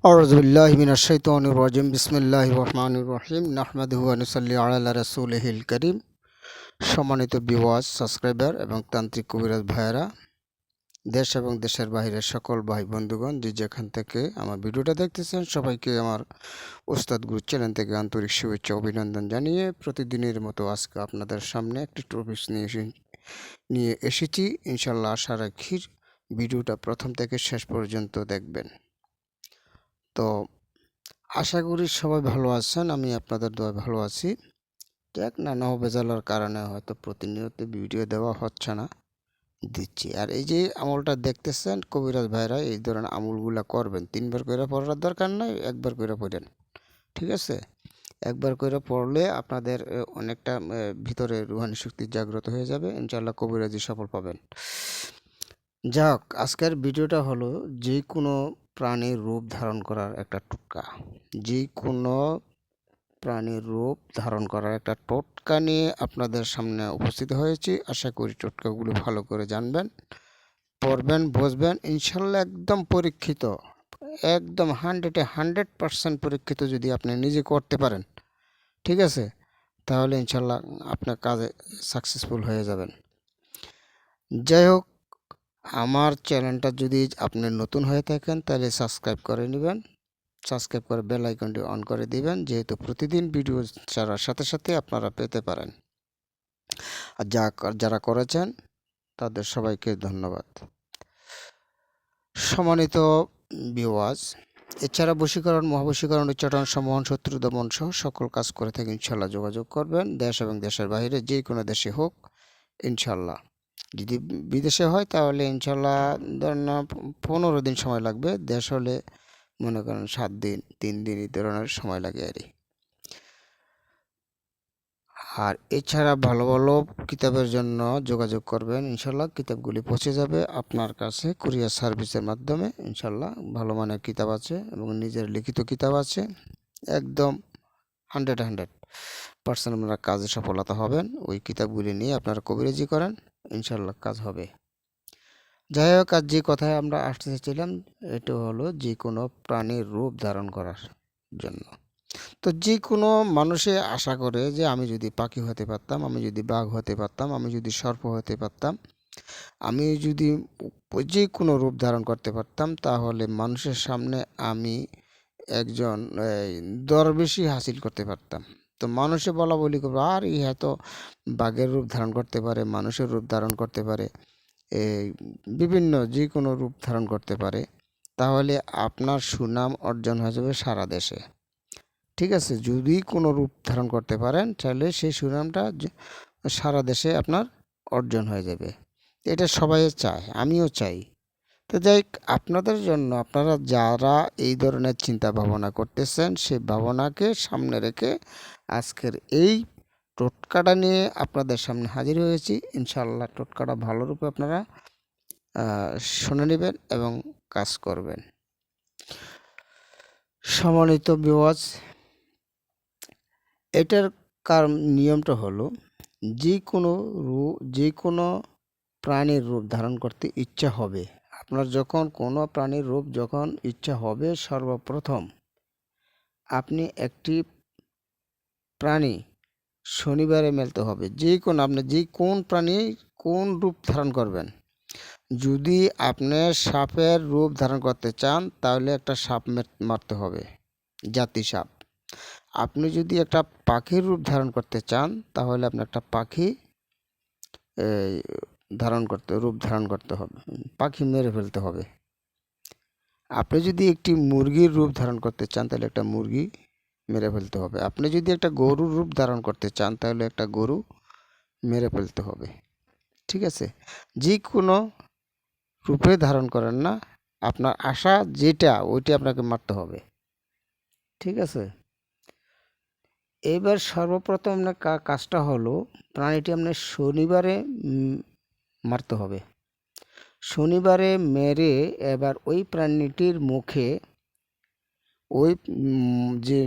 أعوذ بالله من الشيطان الرجيم بسم الله الرحمن الرحيم نحمده ونصلي على رسوله الكريم সম্মানিত viewers subscriber এবং তান্ত্রিক কবিরাজ ভাইয়েরা দেশ এবং দেশের বাইরের সকল ভাই বন্ধুগণ যে যেখান থেকে আমার ভিডিওটা দেখতেছেন সবাইকে আমার ওস্তাদ গুরু চ্যানেল থেকে আন্তরিক শুভেচ্ছা অভিনন্দন জানিয়ে প্রতিদিনের মতো আজকে আপনাদের সামনে একটি টপিক নিয়ে এসেছি। ইনশাল্লাহ আশা রাখি ভিডিওটা প্রথম থেকে শেষ পর্যন্ত দেখবেন। তো আশা করি সবাই ভালো আছেন, আমি আপনাদের দোয়ায় ভালো আছি। এক নানা বেজালার কারণে হয়তো প্রতিনিয়ত ভিডিও দেওয়া হচ্ছে না, দিচ্ছি। আর এই যে আমলটা দেখতেছেন কবিরাজ ভাইরা, এই ধরনের আমলগুলা করবেন। 3বার করে পড়ার দরকার নাই, একবার করে পড়েন, ঠিক আছে? একবার করে পড়লে আপনাদের অনেকটা ভিতরে রুহানি শক্তি জাগ্রত হয়ে যাবে, ইনশাআল্লাহ কবিরাজি সফল পাবেন। যাক, আজকের ভিডিওটা হলো যে কোনো প্রাণীর রূপ ধারণ করার একটা টোটকা। যে কোনো প্রাণীর রূপ ধারণ করার একটা টোটকা নিয়ে আপনাদের সামনে উপস্থিত হয়েছি। আশা করি টোটকাগুলো ভালো করে জানবেন, পড়বেন, বুঝবেন। ইনশাল্লাহ একদম পরীক্ষিত, একদম 100% পরীক্ষিত যদি আপনি নিজে করতে পারেন, ঠিক আছে? তাহলে ইনশাল্লাহ আপনার কাজে সাকসেসফুল হয়ে যাবেন। যাই হোক, আমার চ্যানেলটা যদি আপনি নতুন হয়ে থাকেন তাহলে সাবস্ক্রাইব করে নেবেন, সাবস্ক্রাইব করে বেল আইকনটি অন করে দিবেন, যেহেতু প্রতিদিন ভিডিও ছাড়ার সাথে সাথে আপনারা পেতে পারেন। আর যারা করেছেন তাদের সবাইকে ধন্যবাদ। সম্মানিত ভিউয়ার্স, এছাড়া বশীকরণ, মহাবশীকরণ, উচ্চাটন, সম্মোহন, শত্রু দমন সহ সকল কাজ করে থাকে ইনশাল্লাহ যোগাযোগ করবেন। দেশ এবং দেশের বাইরে যে কোনো দেশে হোক ইনশাল্লাহ। যদি বিদেশে হয় তাহলে ইনশাল্লাহ ধরেন না 15 দিন সময় লাগবে। দেশ হলে মনে করেন 7 দিন, 3 দিন এই ধরনের সময় লাগে আর এছাড়া ভালো ভালো কিতাবের জন্য যোগাযোগ করবেন, ইনশাল্লাহ কিতাবগুলি পৌঁছে যাবে আপনার কাছে কুরিয়ার সার্ভিসের মাধ্যমে। ইনশাল্লাহ ভালো মানের কিতাব আছে এবং নিজের লিখিত কিতাব আছে। একদম 100% আপনারা কাজে সফলতা হবেন। ওই কিতাবগুলি নিয়ে আপনারা কবিরাজি করেন, ইনশাল্লাহ কাজ হবে। যাই হোক, আর যে কথায় আমরা আসতে চাইছিলাম এটা হলো যে কোনো প্রাণীর রূপ ধারণ করার জন্য। তো যে কোনো মানুষে আশা করে যে আমি যদি পাখি হতে পারতাম, আমি যদি বাঘ হতে পারতাম, আমি যদি সর্প হতে পারতাম, আমি যদি যে কোনো রূপ ধারণ করতে পারতাম, তাহলে মানুষের সামনে আমি একজন দরবেশি হাসিল করতে পারতাম। তো মানুষে বলা বলি করবো, আর ইহা তো বাঘের রূপ ধারণ করতে পারে, মানুষের রূপ ধারণ করতে পারে, এই বিভিন্ন যে কোনো রূপ ধারণ করতে পারে। তাহলে আপনার সুনাম অর্জন হয়ে যাবে সারা দেশে, ঠিক আছে? যদি কোনো রূপ ধারণ করতে পারেন তাহলে সেই সুনামটা সারা দেশে আপনার অর্জন হয়ে যাবে। এটা সবাই চায়, আমিও চাই। তো যাই হোক, আপনাদের জন্য আপনারা যারা এই ধরনের চিন্তা ভাবনা করতেছেন সেই ভাবনাকে সামনে রেখে আজকের এই টোটকাটা নিয়ে আপনাদের সামনে হাজির হয়েছি। ইনশাআল্লাহ টোটকাটা ভালো রূপে আপনারা শুনে নেবেন এবং কাজ করবেন। সম্মানিত ভিউয়ার্স, এটার নিয়মটা হলো যে কোনো প্রাণীর রূপ ধারণ করতে ইচ্ছা হবে, আপনার যখন কোনো প্রাণীর রূপ যখন ইচ্ছা হবে, সর্বপ্রথম আপনি একটি প্রাণী শনিবারে মেলতে হবে। আপনি যে কোন প্রাণী কোন রূপ ধারণ করবেন। যদি আপনি সাপের রূপ ধারণ করতে চান তাহলে একটা সাপ মারতে হবে, জাতি সাপ। আপনি যদি একটা পাখির রূপ ধারণ করতে চান তাহলে আপনি একটা পাখি রূপ ধারণ করতে হবে, পাখি মেরে ফেলতে হবে। আপনি যদি একটি মুরগির রূপ ধারণ করতে চান তাহলে একটা মুরগি মেরে ফেলতে হবে। আপনি যদি একটা গরুর রূপ ধারণ করতে চান তাহলে একটা গরু মেরে ফেলতে হবে, ঠিক আছে? যে কোনো রূপে ধারণ করেন না, আপনার আশা যেটা ওইটা আপনাকে মারতে হবে, ঠিক আছে? এবার সর্বপ্রথম কাজটা হলো প্রাণীটি আপনার শনিবারে মারতে হবে। শনিবারে মেরে এবার ওই প্রাণীটির মুখে ওই যে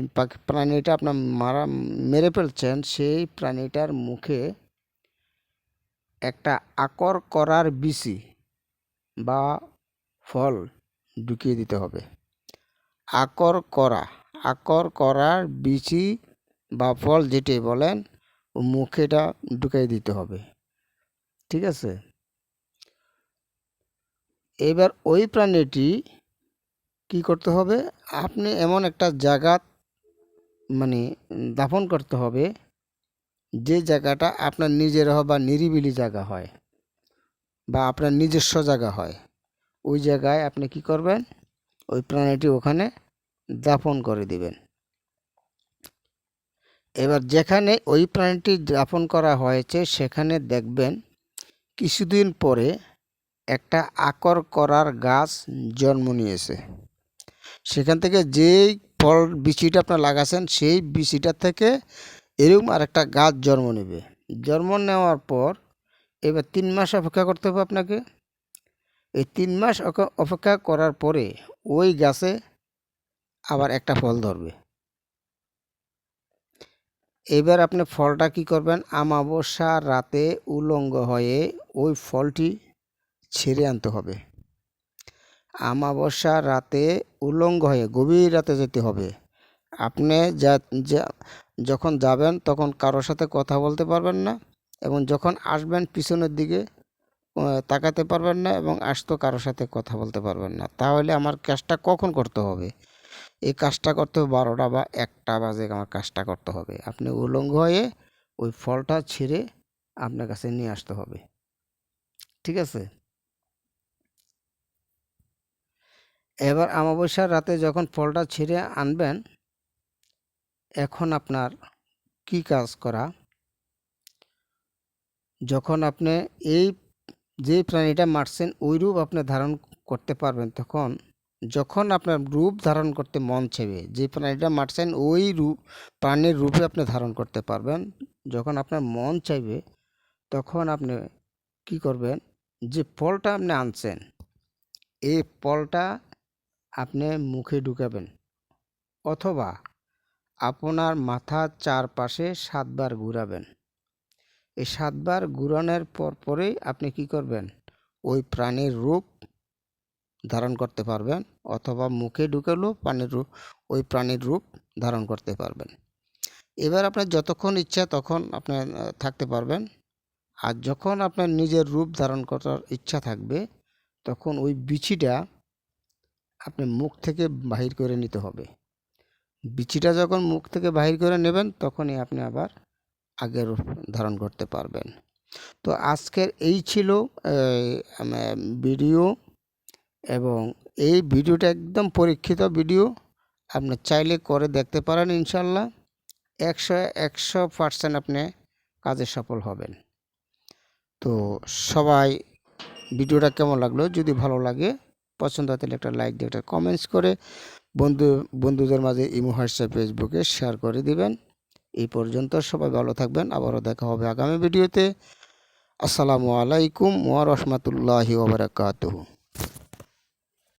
প্রাণীটা আপনার মেরে ফেলছেন সেই প্রাণীটার মুখে একটা আকর করার বিচি বা ফল ঢুকিয়ে দিতে হবে। আকর করার বিচি বা ফল যেটাই বলেন ও মুখেটা ঢুকাই দিতে হবে। ঠিক আছে, এবার ওই প্রাণীটি কি করতে হবে, আপনি এমন একটা জায়গা মানে দাফন করতে হবে যে জায়গাটা আপনার নিজের হয় বা নিরিবিলি জায়গা হয় বা আপনার নিজস্ব জায়গা হয়। ওই জায়গায় আপনি কি করবেন, ওই প্রাণীটি ওখানে দাফন করে দিবেন। এবার যেখানে ওই প্রাণীটি দাফন করা হয়েছে সেখানে দেখবেন কিছুদিন পরে একটা আকর করার গাছ জন্ম নিয়েছে। সেখান থেকে যেই ফল বিচিটা আপনার লাগাচ্ছেন সেই বিচিটা থেকে এরকম আরেকটা গাছ জন্ম নেবে। জন্ম নেওয়ার পর এবার 3 মাস অপেক্ষা করতে হবে আপনাকে। এই 3 মাস অপেক্ষা করার পরে ওই গাছে আবার একটা ফল ধরবে। এবার আপনি ফলটা কি করবেন, আমাবস্যার রাতে উলঙ্গ হয়ে ওই ফলটি ছিঁড়ে আনতে হবে। আমাবস্যার রাতে উলঙ্গ হয়ে গভীর রাতে যেতে হবে। আপনি যখন যাবেন তখন কারোর সাথে কথা বলতে পারবেন না, এবং যখন আসবেন পিছনের দিকে তাকাতে পারবেন না, এবং আসতো কারোর সাথে কথা বলতে পারবেন না। তাহলে আমার কাজটা কখন করতে হবে, এই কাজটা করতে হবে 12টা বা 1টা বাজে আমার কাজটা করতে হবে। আপনি উলঙ্গ হয়ে ওই ফলটা ছিঁড়ে আপনার কাছে নিয়ে আসতে হবে। ঠিক আছে, এবার আমাবস্যার রাতে যখন ফলটা ছিঁড়ে আনবেন, এখন আপনার কি কাজ করা, যখন আপনি এই যে প্রাণীটা মারছেন ওই রূপ আপনি ধারণ করতে পারবেন, তখন যখন আপনার রূপ ধারণ করতে মন চাইবে, যে প্রাণীটা মারছেন ওই প্রাণীর রূপে আপনি ধারণ করতে পারবেন। যখন আপনার মন চাইবে তখন আপনি কি করবেন, যে ফলটা আপনি আনছেন এই ফলটা আপনি মুখে ঢুকাবেন, অথবা আপনার মাথার চারপাশে 7 বার ঘুরাবেন। এই 7 বার ঘুরানোর পরেই আপনি কি করবেন, ওই প্রাণীর রূপ ধারণ করতে পারবেন, অথবা মুখে ঢুকালেও ওই প্রাণীর রূপ ধারণ করতে পারবেন। এবার আপনার যতক্ষণ ইচ্ছা তখন আপনার থাকতে পারবেন। আর যখন আপনার নিজের রূপ ধারণ করার ইচ্ছা থাকবে তখন ওই বিচিটা আপনি মুখ থেকে বাহির করে নিতে হবে। বিচিটা যখন মুখ থেকে বাহির করে নেবেন তখনই আপনি আবার আগের রূপ ধারণ করতে পারবেন। তো আজকের এই ছিল ভিডিও, এবং এই ভিডিওটা একদম পরীক্ষিত ভিডিও। আপনি চাইলে করে দেখতে পারেন, ইনশাল্লাহ 100% আপনি কাজে সফল হবেন। তো সবাই ভিডিওটা কেমন লাগলো, যদি ভালো লাগে পছন্দ হয় তাহলে একটা লাইক দিয়ে একটা কমেন্টস করে বন্ধুদের মাঝে ইমো, হোয়াটসঅ্যাপ, ফেসবুকে শেয়ার করে দিবেন। এই পর্যন্ত সবাই ভালো থাকবেন, আবারও দেখা হবে আগামী ভিডিওতে। আসসালামু আলাইকুম ওয়া রাহমাতুল্লাহি ওয়া বারাকাতুহু।